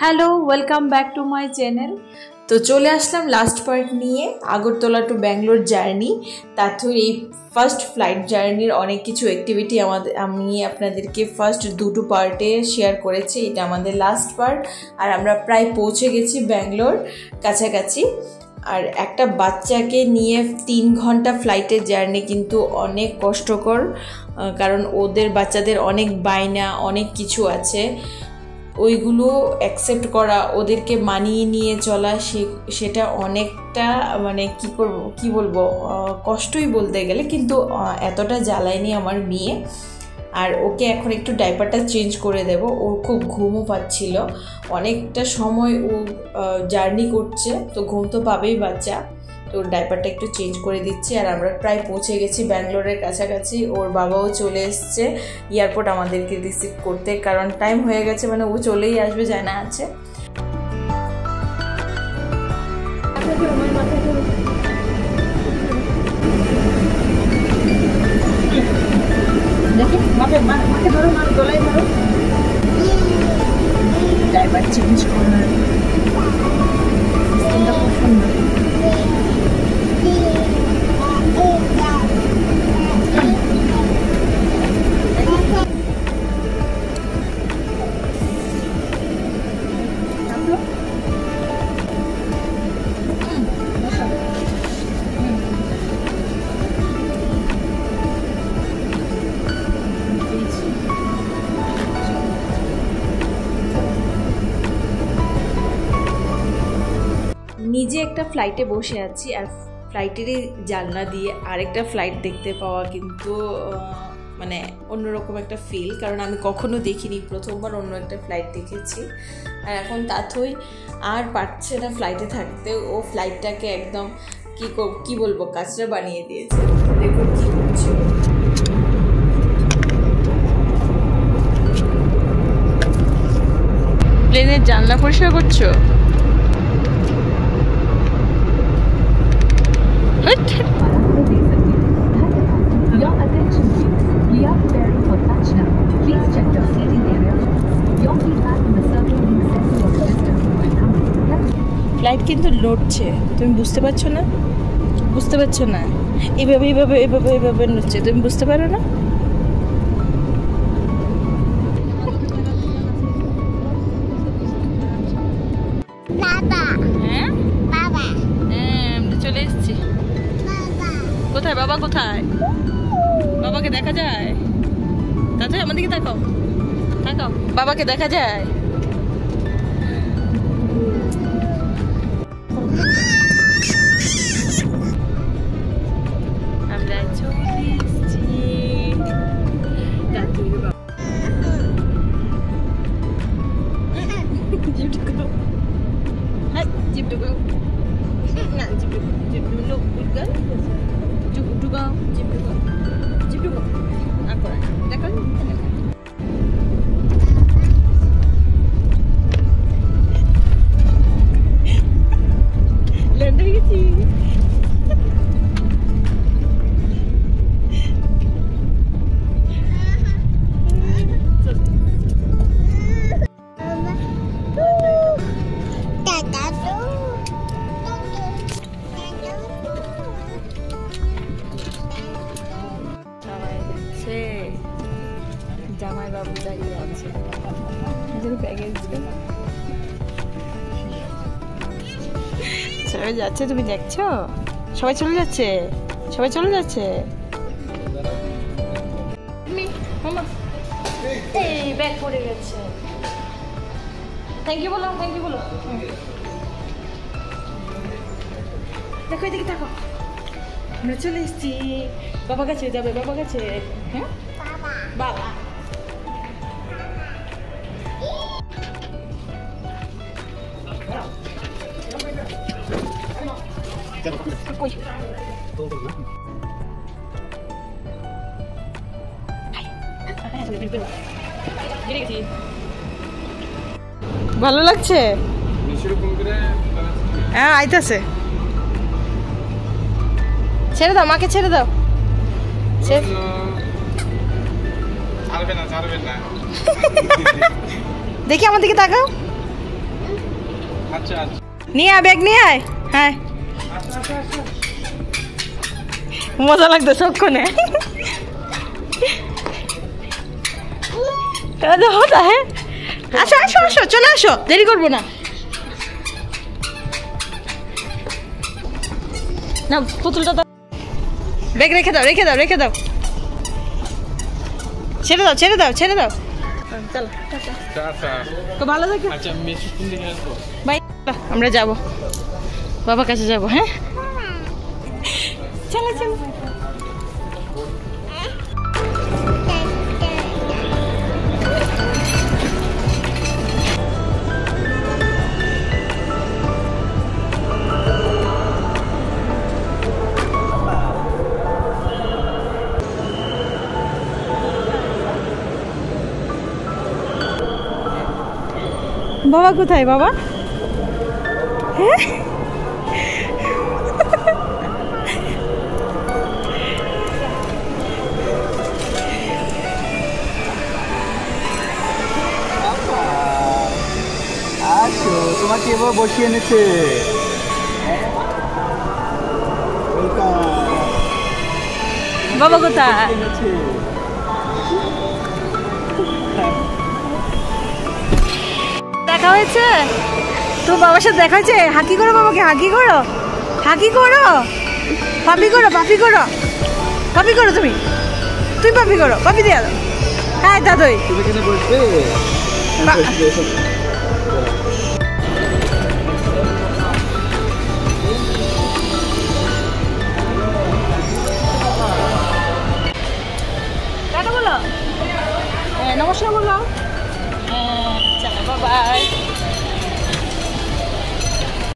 Hello, welcome back to my channel. তো চলে আসলাম last part নিয়ে, আগরতলা টু ব্যাঙ্গালোর জার্নি। তাতে এই ফার্স্ট ফ্লাইট জার্নির অনেক কিছু অ্যাক্টিভিটি আমি আপনাদেরকে ফার্স্ট দুটো পার্টে শেয়ার করেছি। এটা আমাদের লাস্ট পার্ট, আর আমরা প্রায় পৌঁছে গেছি ব্যাঙ্গালোর কাছাকাছি। আর একটা বাচ্চাকে নিয়ে 3 ঘন্টা ফ্লাইটের জার্নি কিন্তু অনেক কষ্টকর, কারণ বাচ্চাদের অনেক বায়না, অনেক কিছু আছে, ওইগুলো অ্যাকসেপ্ট করা, ওদেরকে মানিয়ে নিয়ে চলা, সেটা অনেকটা কি বলবো কষ্টই বলতে গেলে, কিন্তু এতটা জ্বালায়নি আমার মেয়ে। আর ওকে এখন একটু ডাইপারটা চেঞ্জ করে দেব, ওর খুব ঘুমও পাচ্ছিল, অনেকটা সময় ও জার্নি করছে, তো ঘুম তো পাবেই বাচ্চা, তো ওর ডাইপারটা একটু চেঞ্জ করে দিচ্ছি। আর আমরা প্রায় পৌঁছে গেছি ব্যাঙ্গালোরের কাছাকাছি। ওর বাবাও চলে এসছে এয়ারপোর্ট আমাদেরকে রিসিভ করতে, কারণ টাইম হয়ে গেছে, ও চলেই আসবে, জানা আছে। ডাইপার চেঞ্জ করার সিস্টেমটা খুব সুন্দর। নিজে একটা ফ্লাইটে বসে আছি, আর ফ্লাইটেরই জানলা দিয়ে আরেকটা ফ্লাইট দেখতে পাওয়া কিন্তু অন্যরকম একটা ফিল, কারণ আমি কখনো দেখিনি, প্রথমবার অন্য একটা ফ্লাইট দেখেছি। আর এখন তাথই আর পারছে না ফ্লাইটে থাকতে, ও ফ্লাইটটাকে একদম কি বলবো কাচরা বানিয়ে দিয়েছে। দেখুন কি করছে। প্লেনের জানলা পরিষ্কার করছো? ফ্লাইট কিন্তু লড়ছে, তুমি বুঝতে পারছো না? এইভাবে এইভাবে এইভাবে এইভাবে নড়ছে, তুমি বুঝতে পারো না? আমরা চলে এসেছি। কোথায় বাবা? কোথায় বাবাকে দেখা যায়? তাতে আমাদেরকে তাকাও, বাবাকে দেখা যায়? আমরা চলে এসেছি। জামাই বাবু দাঁড়িয়ে আছে, সবাই যাচ্ছে, তুমি দেখছো? সবাই চলে যাচ্ছে। ব্যাগ পড়ে গেছে। থ্যাংক ইউ বলো। দেখো এদিকে থাকো, আমরা চলে এসেছি। বাবা কাছে যাবে, বাবা কাছে। হ্যাঁ বাবা। ভালো লাগছে? হ্যাঁ আইতাছে। ছেড়ে দাও, মাকে ছেড়ে দাও। দেখি আমার দিকে তাকাও। আচ্ছা আচ্ছা নিয়ে আয়, ব্যাগ নিয়ে আয়। হ্যাঁ মজা লাগতো সবক্ষণে। হতা হ্যাঁ, আসো আসো আসো, চলে আসো, দেরি করবো না। না পুতুলটা দাও, ব্যাগ রেখে দাও, রেখে দাও, রেখে দাও, ছেড়ে দাও, ছেড়ে দাও, ছেড়ে দাও। চলো তো ভালো থাকো। আচ্ছা মেসি কোন দিকে আসবো? বাই, আমরা যাবো বাবার কাছে যাবো। হ্যাঁ চলো চলো। বাবা কোথায় বাবা? হ্যাঁ আসো, তোমাকে এবার বসিয়ে এনেছে। বাবা কোথায়? দেখা হয়েছে তো বাবার সাথে, দেখা হয়েছে। হাঁকি করো বাবাকে, হাঁকি করো, হাঁকি করো, পাপি করো, পাপি করো, পাপি করো, তুমি তুমি পাপি করো, পাপি দিয়ে দাও। হ্যাঁ দাদুই তুমি এখানে বসবে।